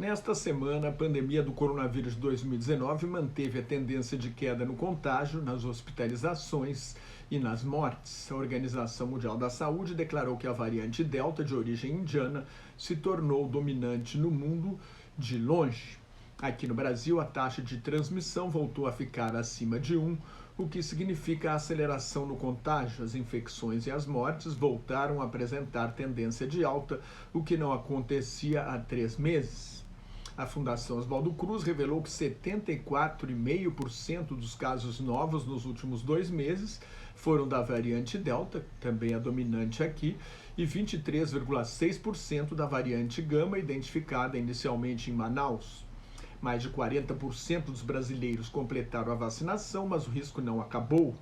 Nesta semana, a pandemia do coronavírus 2019 manteve a tendência de queda no contágio, nas hospitalizações e nas mortes. A Organização Mundial da Saúde declarou que a variante Delta, de origem indiana, se tornou dominante no mundo de longe. Aqui no Brasil, a taxa de transmissão voltou a ficar acima de 1, o que significa a aceleração no contágio. As infecções e as mortes voltaram a apresentar tendência de alta, o que não acontecia há 3 meses. A Fundação Oswaldo Cruz revelou que 74,5% dos casos novos nos últimos 2 meses foram da variante Delta, também a dominante aqui, e 23,6% da variante Gama, identificada inicialmente em Manaus. Mais de 40% dos brasileiros completaram a vacinação, mas o risco não acabou.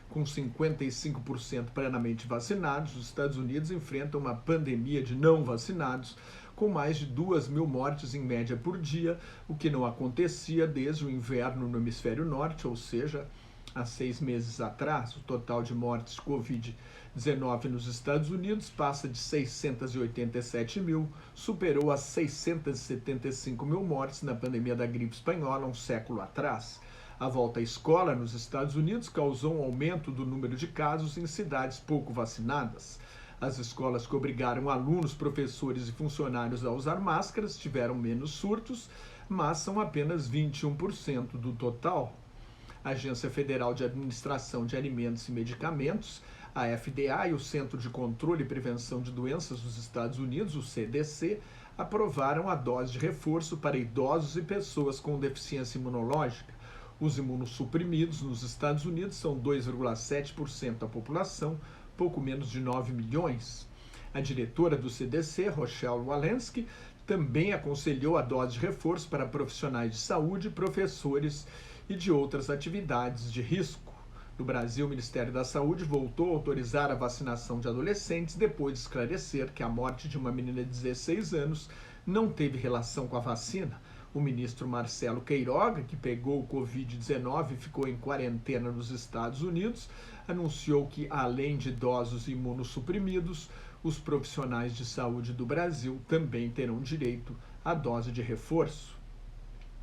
Com 55% plenamente vacinados, os Estados Unidos enfrentam uma pandemia de não vacinados, com mais de 2.000 mortes em média por dia, o que não acontecia desde o inverno no hemisfério norte, ou seja, há 6 meses atrás. O total de mortes de Covid-19 nos Estados Unidos passa de 687 mil, superou as 675 mil mortes na pandemia da gripe espanhola um século atrás. A volta à escola nos Estados Unidos causou um aumento do número de casos em cidades pouco vacinadas. As escolas que obrigaram alunos, professores e funcionários a usar máscaras tiveram menos surtos, mas são apenas 21% do total. A Agência Federal de Administração de Alimentos e Medicamentos, a FDA, e o Centro de Controle e Prevenção de Doenças dos Estados Unidos, o CDC, aprovaram a dose de reforço para idosos e pessoas com deficiência imunológica. Os imunossuprimidos nos Estados Unidos são 2,7% da população, pouco menos de 9 milhões. A diretora do CDC, Rochelle Walensky, também aconselhou a dose de reforço para profissionais de saúde, professores e de outras atividades de risco. No Brasil, o Ministério da Saúde voltou a autorizar a vacinação de adolescentes depois de esclarecer que a morte de uma menina de 16 anos não teve relação com a vacina. O ministro Marcelo Queiroga, que pegou o Covid-19 e ficou em quarentena nos Estados Unidos, anunciou que, além de idosos imunossuprimidos, os profissionais de saúde do Brasil também terão direito à dose de reforço.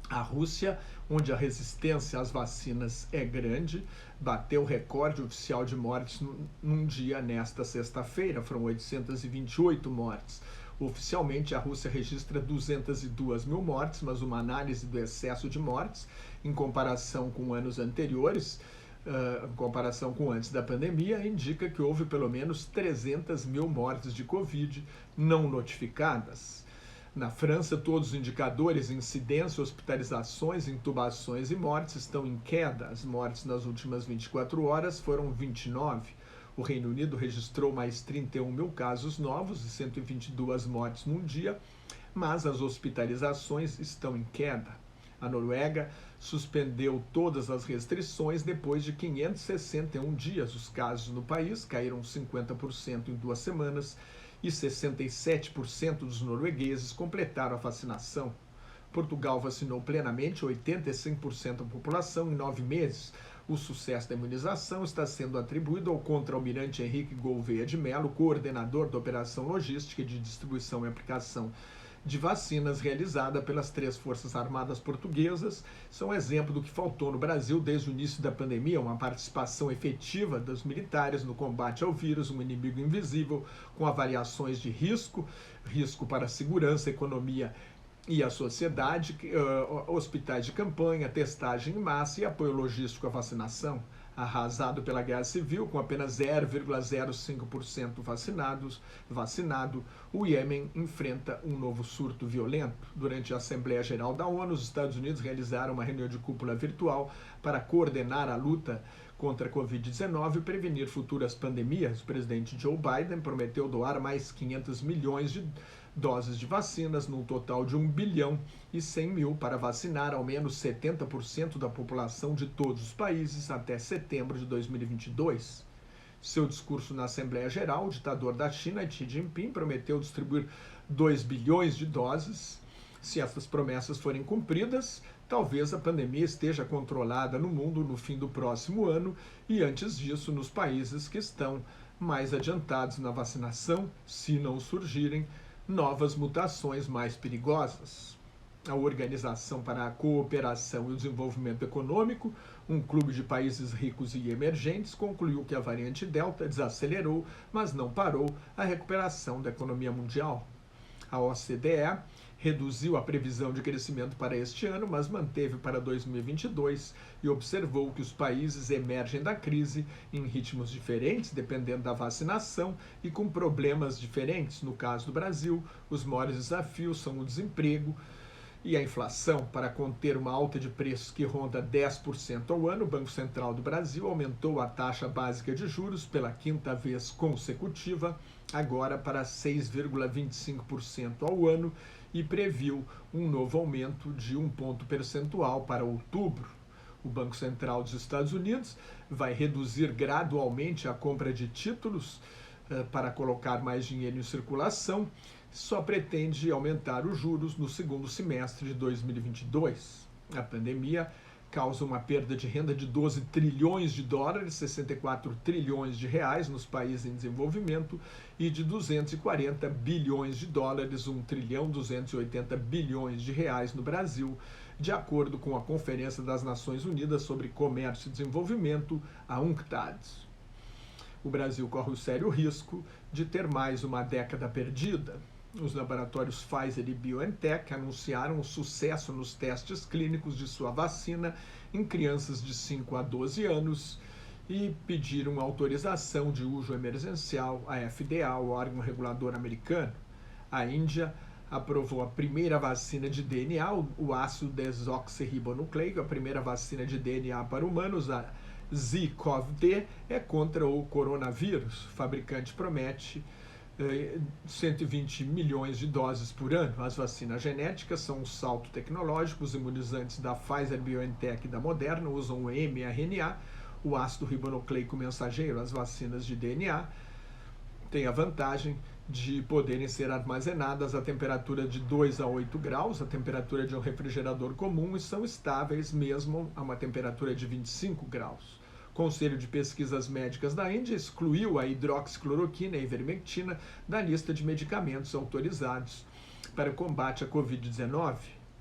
A Rússia, onde a resistência às vacinas é grande, bateu o recorde oficial de mortes num dia nesta sexta-feira. Foram 828 mortes. Oficialmente, a Rússia registra 202 mil mortes, mas uma análise do excesso de mortes, em comparação com anos anteriores, em comparação com antes da pandemia, indica que houve pelo menos 300 mil mortes de Covid não notificadas. Na França, todos os indicadores, incidência, hospitalizações, intubações e mortes estão em queda. As mortes nas últimas 24 horas foram 29. O Reino Unido registrou mais 31 mil casos novos e 122 mortes num dia, mas as hospitalizações estão em queda. A Noruega suspendeu todas as restrições depois de 561 dias. Os casos no país caíram 50% em 2 semanas e 67% dos noruegueses completaram a vacinação. Portugal vacinou plenamente 85% da população em 9 meses. O sucesso da imunização está sendo atribuído ao contra-almirante Henrique Gouveia de Mello, coordenador da Operação Logística de Distribuição e Aplicação de Vacinas realizada pelas 3 Forças Armadas Portuguesas. São exemplo do que faltou no Brasil desde o início da pandemia, uma participação efetiva dos militares no combate ao vírus, um inimigo invisível, com avaliações de risco para a segurança, economia e a sociedade, hospitais de campanha, testagem em massa e apoio logístico à vacinação. Arrasado pela guerra civil, com apenas 0,05% vacinado, o Iêmen enfrenta um novo surto violento. Durante a Assembleia Geral da ONU, os Estados Unidos realizaram uma reunião de cúpula virtual para coordenar a luta contra a Covid-19 e prevenir futuras pandemias. O presidente Joe Biden prometeu doar mais 500 milhões de doses de vacinas, num total de 1 bilhão e 100 mil, para vacinar ao menos 70% da população de todos os países até setembro de 2022. Seu discurso na Assembleia Geral, o ditador da China, Xi Jinping, prometeu distribuir 2 bilhões de doses. Se essas promessas forem cumpridas, talvez a pandemia esteja controlada no mundo no fim do próximo ano e, antes disso, nos países que estão mais adiantados na vacinação, se não surgirem novas mutações mais perigosas. a Organização para a Cooperação e o Desenvolvimento Econômico, um clube de países ricos e emergentes, concluiu que a variante Delta desacelerou, mas não parou, a recuperação da economia mundial. A OCDE reduziu a previsão de crescimento para este ano, mas manteve para 2022 e observou que os países emergem da crise em ritmos diferentes, dependendo da vacinação e com problemas diferentes. No caso do Brasil, os maiores desafios são o desemprego e a inflação. Para conter uma alta de preços que ronda 10% ao ano, o Banco Central do Brasil aumentou a taxa básica de juros pela quinta vez consecutiva, agora para 6,25% ao ano, e previu um novo aumento de 1 ponto percentual para outubro. O Banco Central dos Estados Unidos vai reduzir gradualmente a compra de títulos para colocar mais dinheiro em circulação, só pretende aumentar os juros no segundo semestre de 2022. A pandemia causa uma perda de renda de 12 trilhões de dólares, 64 trilhões de reais nos países em desenvolvimento e de 240 bilhões de dólares, 1 trilhão 280 bilhões de reais no Brasil, de acordo com a Conferência das Nações Unidas sobre Comércio e Desenvolvimento, a UNCTAD. O Brasil corre o sério risco de ter mais uma década perdida. Os laboratórios Pfizer e BioNTech anunciaram o sucesso nos testes clínicos de sua vacina em crianças de 5 a 12 anos e pediram autorização de uso emergencial à FDA, o órgão regulador americano. A Índia aprovou a primeira vacina de DNA, o ácido desoxirribonucleico, a primeira vacina de DNA para humanos, a ZCoV-D, é contra o coronavírus. O fabricante promete 120 milhões de doses por ano. As vacinas genéticas são um salto tecnológico. Os imunizantes da Pfizer, BioNTech e da Moderna usam o mRNA, o ácido ribonucleico mensageiro. As vacinas de DNA têm a vantagem de poderem ser armazenadas a temperatura de 2 a 8 graus, a temperatura de um refrigerador comum, e são estáveis mesmo a uma temperatura de 25 graus. O Conselho de Pesquisas Médicas da Índia excluiu a hidroxicloroquina e a ivermectina da lista de medicamentos autorizados para o combate à Covid-19.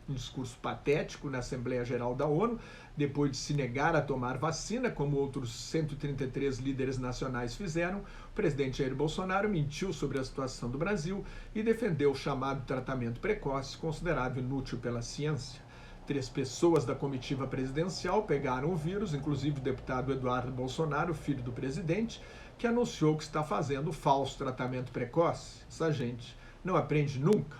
Um discurso patético na Assembleia Geral da ONU, depois de se negar a tomar vacina, como outros 133 líderes nacionais fizeram, o presidente Jair Bolsonaro mentiu sobre a situação do Brasil e defendeu o chamado tratamento precoce, considerado inútil pela ciência. 3 pessoas da comitiva presidencial pegaram o vírus, inclusive o deputado Eduardo Bolsonaro, filho do presidente, que anunciou que está fazendo falso tratamento precoce. Essa gente não aprende nunca.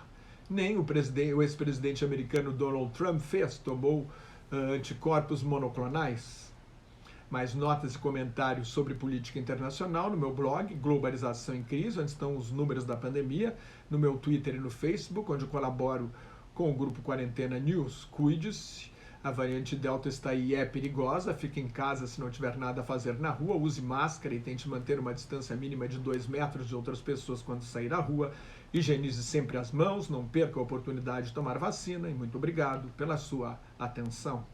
Nem o ex-presidente americano Donald Trump tomou anticorpos monoclonais. Mais notas e comentários sobre política internacional no meu blog, Globalização em Crise, onde estão os números da pandemia, no meu Twitter e no Facebook, onde eu colaboro com o grupo Quarentena News. Cuide-se, a variante Delta está aí e é perigosa, fique em casa se não tiver nada a fazer na rua, use máscara e tente manter uma distância mínima de 2 metros de outras pessoas quando sair à rua, higienize sempre as mãos, não perca a oportunidade de tomar vacina e muito obrigado pela sua atenção.